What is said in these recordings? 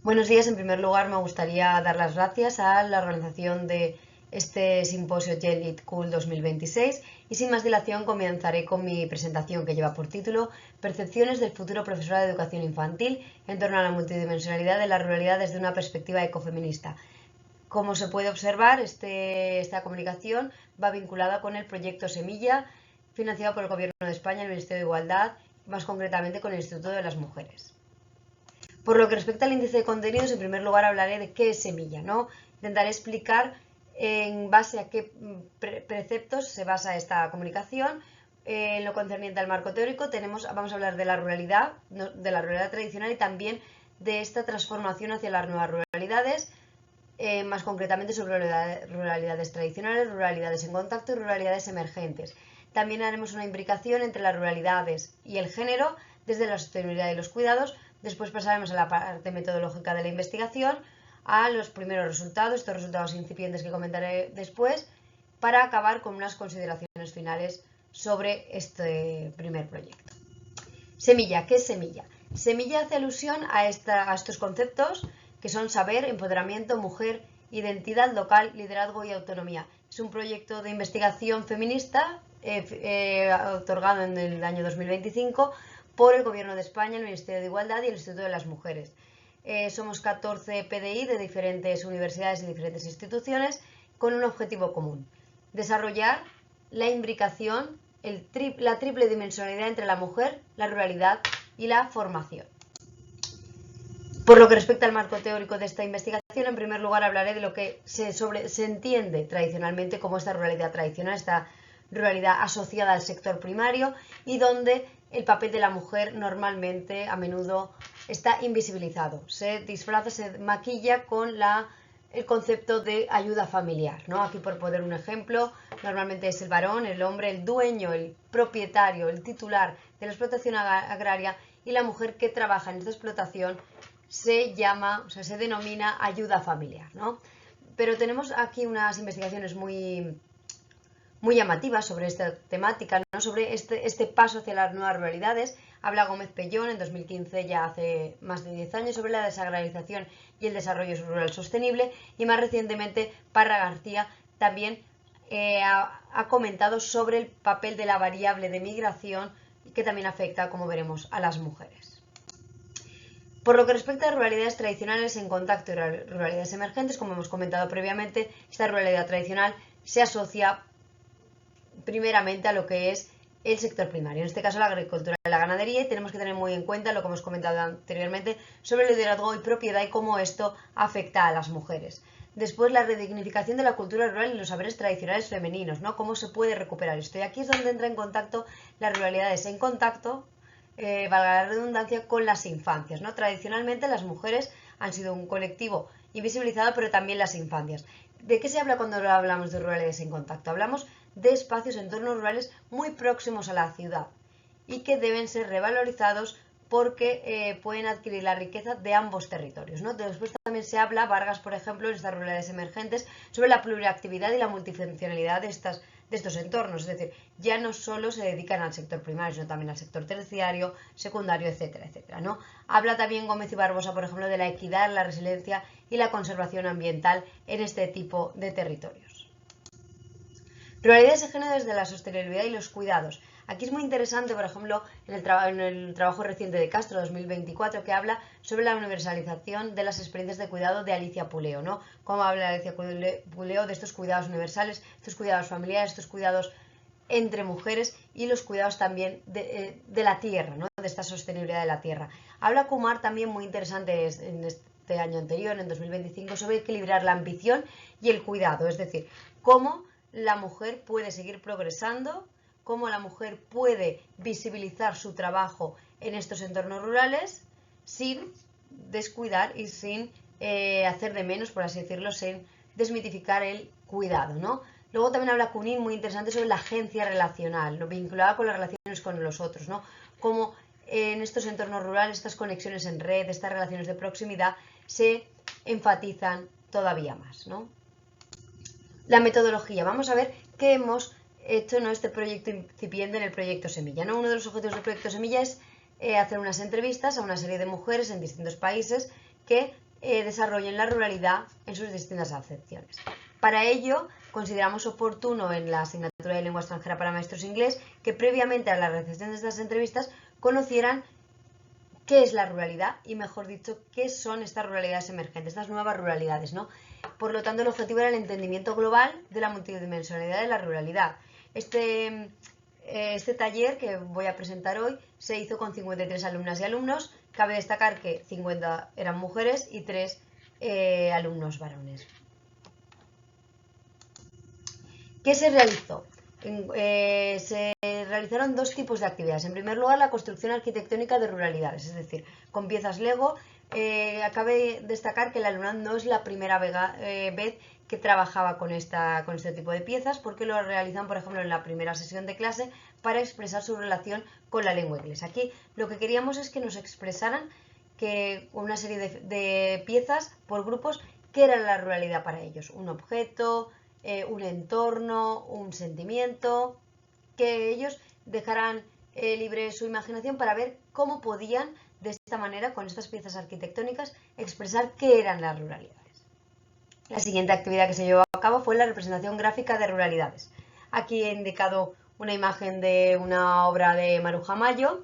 Buenos días. En primer lugar, me gustaría dar las gracias a la organización de este simposio GELIT Cool 2026 y sin más dilación comenzaré con mi presentación que lleva por título Percepciones del futuro profesorado de educación infantil en torno a la multidimensionalidad de la ruralidad desde una perspectiva ecofeminista. Como se puede observar, esta comunicación va vinculada con el proyecto Semilla, financiado por el Gobierno de España, el Ministerio de Igualdad, más concretamente con el Instituto de las Mujeres. Por lo que respecta al índice de contenidos, en primer lugar hablaré de qué es Semilla, ¿no? Intentaré explicar en base a qué preceptos se basa esta comunicación. En lo concerniente al marco teórico, vamos a hablar de la ruralidad tradicional y también de esta transformación hacia las nuevas ruralidades, más concretamente sobre ruralidades tradicionales, ruralidades en contacto y ruralidades emergentes. También haremos una imbricación entre las ruralidades y el género desde la sostenibilidad y los cuidados. Después pasaremos a la parte metodológica de la investigación, a los primeros resultados, estos resultados incipientes que comentaré después, para acabar con unas consideraciones finales sobre este primer proyecto. Semilla, ¿qué es Semilla? Semilla hace alusión a estos conceptos que son saber, empoderamiento, mujer, identidad local, liderazgo y autonomía. Es un proyecto de investigación feminista otorgado en el año 2025 por el Gobierno de España, el Ministerio de Igualdad y el Instituto de las Mujeres. Somos 14 PDI de diferentes universidades y diferentes instituciones con un objetivo común: desarrollar la imbricación, la triple dimensionalidad entre la mujer, la ruralidad y la formación. Por lo que respecta al marco teórico de esta investigación, en primer lugar hablaré de lo que se entiende tradicionalmente como esta ruralidad tradicional, esta ruralidad asociada al sector primario y donde el papel de la mujer normalmente a menudo está invisibilizado. Se disfraza, se maquilla con el concepto de ayuda familiar, ¿no? Aquí, por poner un ejemplo, normalmente es el varón, el hombre, el dueño, el propietario, el titular de la explotación agraria, y la mujer que trabaja en esta explotación se denomina ayuda familiar, ¿no? Pero tenemos aquí unas investigaciones muy llamativas sobre esta temática, ¿no? Sobre este paso hacia las nuevas ruralidades. Habla Gómez Pellón en 2015, ya hace más de 10 años, sobre la desagrarización y el desarrollo rural sostenible, y más recientemente Parra García también ha comentado sobre el papel de la variable de migración, que también afecta, como veremos, a las mujeres. Por lo que respecta a ruralidades tradicionales en contacto y ruralidades emergentes, como hemos comentado previamente, esta ruralidad tradicional se asocia primeramente a lo que es el sector primario, en este caso la agricultura y la ganadería, y tenemos que tener muy en cuenta lo que hemos comentado anteriormente sobre el liderazgo y propiedad y cómo esto afecta a las mujeres. Después, la redignificación de la cultura rural y los saberes tradicionales femeninos, ¿no? Cómo se puede recuperar esto. Y aquí es donde entra en contacto las ruralidades en contacto, valga la redundancia, con las infancias, ¿no? Tradicionalmente las mujeres han sido un colectivo invisibilizado, pero también las infancias. ¿De qué se habla cuando hablamos de ruralidades en contacto? Hablamos de espacios, entornos rurales muy próximos a la ciudad y que deben ser revalorizados porque pueden adquirir la riqueza de ambos territorios, ¿no? Después también se habla, Vargas, por ejemplo, en estas ruralidades emergentes, sobre la pluriactividad y la multifuncionalidad de estos entornos. Es decir, ya no solo se dedican al sector primario, sino también al sector terciario, secundario, etcétera, etcétera, ¿no? Habla también Gómez y Barbosa, por ejemplo, de la equidad, la resiliencia y la conservación ambiental en este tipo de territorios. Ruralidades de género desde la sostenibilidad y los cuidados. Aquí es muy interesante, por ejemplo, en el trabajo reciente de Castro, 2024, que habla sobre la universalización de las experiencias de cuidado de Alicia Puleo, ¿no? Cómo habla Alicia Puleo de estos cuidados universales, estos cuidados familiares, estos cuidados entre mujeres y los cuidados también de la tierra, ¿no? De esta sostenibilidad de la tierra. Habla Kumar también muy interesante en este año anterior, en 2025, sobre equilibrar la ambición y el cuidado, es decir, cómo la mujer puede seguir progresando, cómo la mujer puede visibilizar su trabajo en estos entornos rurales sin descuidar y sin hacer de menos, por así decirlo, sin desmitificar el cuidado, ¿no? Luego también habla Kunin, muy interesante, sobre la agencia relacional, lo vinculada con las relaciones con los otros, ¿no? Cómo en estos entornos rurales, estas conexiones en red, estas relaciones de proximidad se enfatizan todavía más, ¿no? La metodología. Vamos a ver qué hemos hecho en este proyecto incipiente, en el proyecto Semilla, ¿no? Uno de los objetivos del proyecto Semilla es hacer unas entrevistas a una serie de mujeres en distintos países que desarrollen la ruralidad en sus distintas acepciones. Para ello, consideramos oportuno en la asignatura de lengua extranjera para maestros inglés que previamente a la recepción de estas entrevistas conocieran qué es la ruralidad y, mejor dicho, qué son estas ruralidades emergentes, estas nuevas ruralidades, ¿no? Por lo tanto, el objetivo era el entendimiento global de la multidimensionalidad de la ruralidad. Este taller que voy a presentar hoy se hizo con 53 alumnas y alumnos. Cabe destacar que 50 eran mujeres y 3 alumnos varones. ¿Qué se realizó? Se realizaron 2 tipos de actividades. En primer lugar, la construcción arquitectónica de ruralidades, es decir, con piezas Lego. Cabe destacar que el alumnado no es la primera vez que trabajaba con este tipo de piezas, porque lo realizan, por ejemplo, en la primera sesión de clase para expresar su relación con la lengua inglesa. Aquí lo que queríamos es que nos expresaran una serie de piezas por grupos, qué era la ruralidad para ellos, un objeto, un entorno, un sentimiento, que ellos dejaran libre su imaginación para ver cómo podían, de esta manera, con estas piezas arquitectónicas, expresar qué eran las ruralidades. La siguiente actividad que se llevó a cabo fue la representación gráfica de ruralidades. Aquí he indicado una imagen de una obra de Maruja Mayo,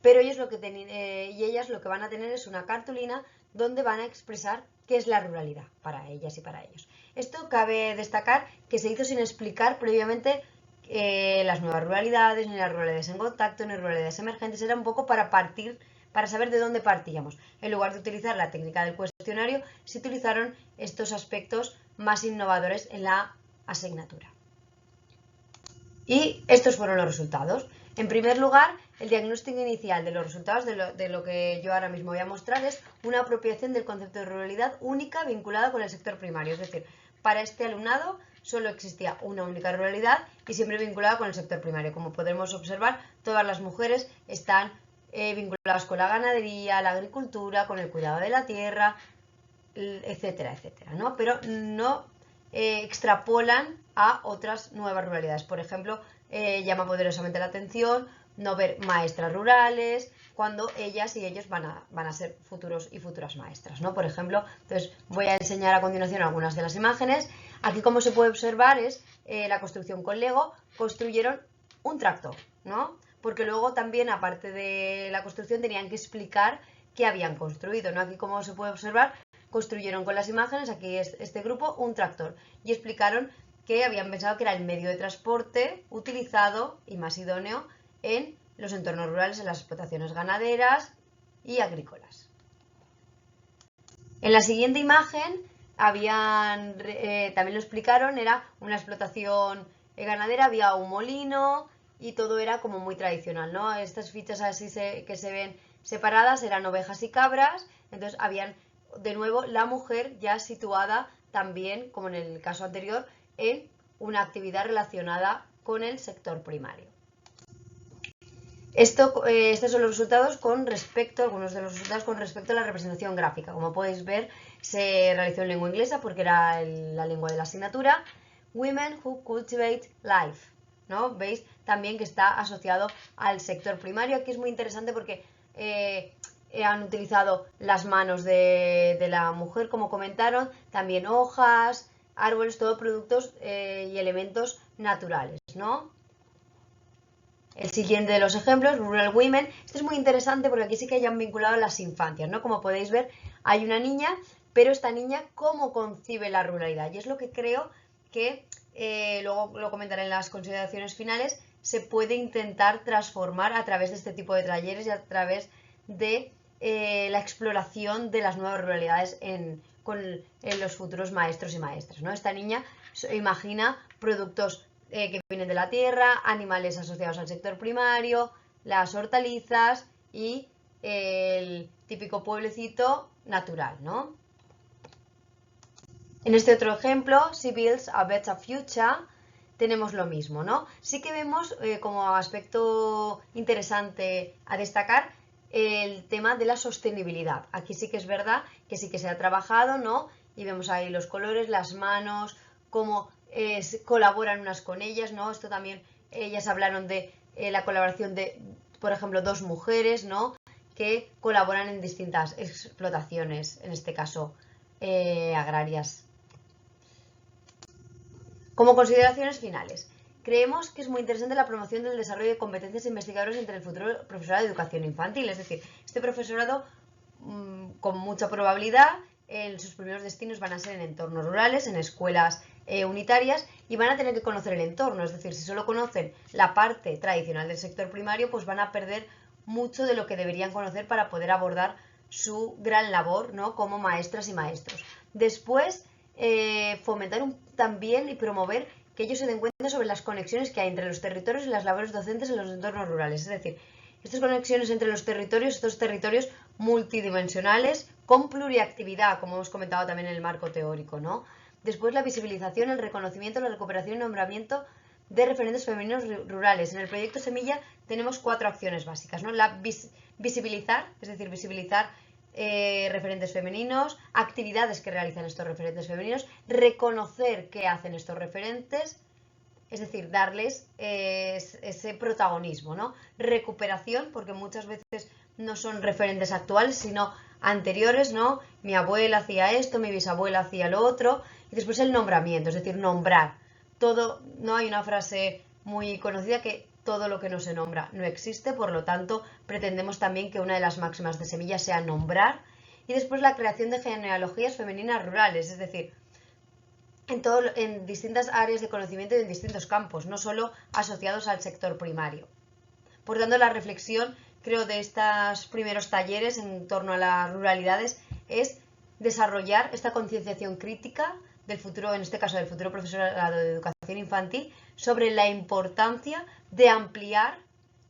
pero ellos y ellas lo que van a tener es una cartulina donde van a expresar qué es la ruralidad para ellas y para ellos. Esto cabe destacar que se hizo sin explicar previamente las nuevas ruralidades, ni las ruralidades en contacto, ni ruralidades emergentes. Era un poco para saber de dónde partíamos. En lugar de utilizar la técnica del cuestionario, se utilizaron estos aspectos más innovadores en la asignatura. Y estos fueron los resultados. En primer lugar, el diagnóstico inicial de los resultados de lo que yo ahora mismo voy a mostrar es una apropiación del concepto de ruralidad única vinculada con el sector primario. Es decir, para este alumnado solo existía una única ruralidad y siempre vinculada con el sector primario. Como podemos observar, todas las mujeres están vinculadas con la ganadería, la agricultura, con el cuidado de la tierra, etcétera, etcétera, ¿no? Pero no extrapolan a otras nuevas ruralidades. Por ejemplo, llama poderosamente la atención no ver maestras rurales cuando ellas y ellos van a ser futuros y futuras maestras, ¿no? Por ejemplo, entonces voy a enseñar a continuación algunas de las imágenes. Aquí, como se puede observar, es la construcción con Lego. Construyeron un tractor, ¿no? Porque luego también, aparte de la construcción, tenían que explicar qué habían construido, ¿no? Aquí, como se puede observar, construyeron con las imágenes, aquí es este grupo, un tractor y explicaron que habían pensado que era el medio de transporte utilizado y más idóneo en los entornos rurales, en las explotaciones ganaderas y agrícolas. En la siguiente imagen también lo explicaron, era una explotación ganadera, había un molino y todo era como muy tradicional, ¿no? Estas fichas así que se ven separadas eran ovejas y cabras, entonces habían de nuevo la mujer ya situada también, como en el caso anterior, en una actividad relacionada con el sector primario. Estos son los resultados algunos de los resultados con respecto a la representación gráfica. Como podéis ver, se realizó en lengua inglesa porque era la lengua de la asignatura. Women who cultivate life, ¿no? Veis también que está asociado al sector primario. Aquí es muy interesante porque han utilizado las manos de la mujer, como comentaron, también hojas, árboles, todo productos y elementos naturales, ¿no? El siguiente de los ejemplos, Rural Women. Este es muy interesante porque aquí sí que hayan vinculado las infancias, ¿no? Como podéis ver, hay una niña, pero esta niña, ¿cómo concibe la ruralidad? Y es lo que creo que, luego lo comentaré en las consideraciones finales, se puede intentar transformar a través de este tipo de talleres y a través de la exploración de las nuevas ruralidades en los futuros maestros y maestras, ¿no? Esta niña imagina productos que vienen de la tierra, animales asociados al sector primario, las hortalizas y el típico pueblecito natural, ¿no? En este otro ejemplo, She Builds a Better Future, tenemos lo mismo, ¿no? Sí que vemos como aspecto interesante a destacar el tema de la sostenibilidad. Aquí sí que es verdad que sí que se ha trabajado, ¿no? Y vemos ahí los colores, las manos, cómo colaboran unas con ellas, ¿no? Esto también, ellas hablaron de la colaboración de, por ejemplo, 2 mujeres, ¿no? que colaboran en distintas explotaciones, en este caso agrarias. Como consideraciones finales, creemos que es muy interesante la promoción del desarrollo de competencias investigadoras entre el futuro profesorado de educación infantil, es decir, este profesorado con mucha probabilidad en sus primeros destinos van a ser en entornos rurales, en escuelas unitarias, y van a tener que conocer el entorno, es decir, si solo conocen la parte tradicional del sector primario, pues van a perder mucho de lo que deberían conocer para poder abordar su gran labor, ¿no?, como maestras y maestros. Después, fomentar también y promover que ellos se den cuenta sobre las conexiones que hay entre los territorios y las labores docentes en los entornos rurales, es decir, estas conexiones entre los territorios, estos territorios multidimensionales con pluriactividad, como hemos comentado también en el marco teórico, ¿no? Después, la visibilización, el reconocimiento, la recuperación y nombramiento de referentes femeninos rurales. En el proyecto Semilla tenemos 4 acciones básicas, ¿no? La visibilizar, es decir, visibilizar referentes femeninos, actividades que realizan estos referentes femeninos, reconocer qué hacen estos referentes, es decir, darles ese protagonismo, ¿no? Recuperación, porque muchas veces no son referentes actuales, sino anteriores, ¿no? Mi abuela hacía esto, mi bisabuela hacía lo otro. Y después el nombramiento, es decir, nombrar. Todo, ¿no? Hay una frase muy conocida que todo lo que no se nombra no existe, por lo tanto, pretendemos también que una de las máximas de Semilla sea nombrar. Y después la creación de genealogías femeninas rurales, es decir, en distintas áreas de conocimiento y en distintos campos, no solo asociados al sector primario. Por tanto, la reflexión, creo, de estos primeros talleres en torno a las ruralidades es desarrollar esta concienciación crítica del futuro, en este caso del futuro profesorado de educación infantil, sobre la importancia de ampliar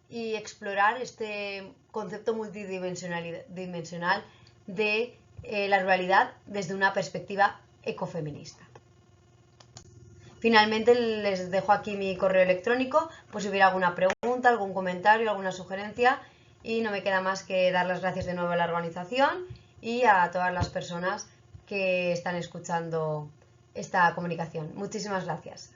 y explorar este concepto multidimensional de la ruralidad desde una perspectiva ecofeminista. Finalmente, les dejo aquí mi correo electrónico por si hubiera alguna pregunta, algún comentario, alguna sugerencia, y no me queda más que dar las gracias de nuevo a la organización y a todas las personas que están escuchando esta comunicación. Muchísimas gracias.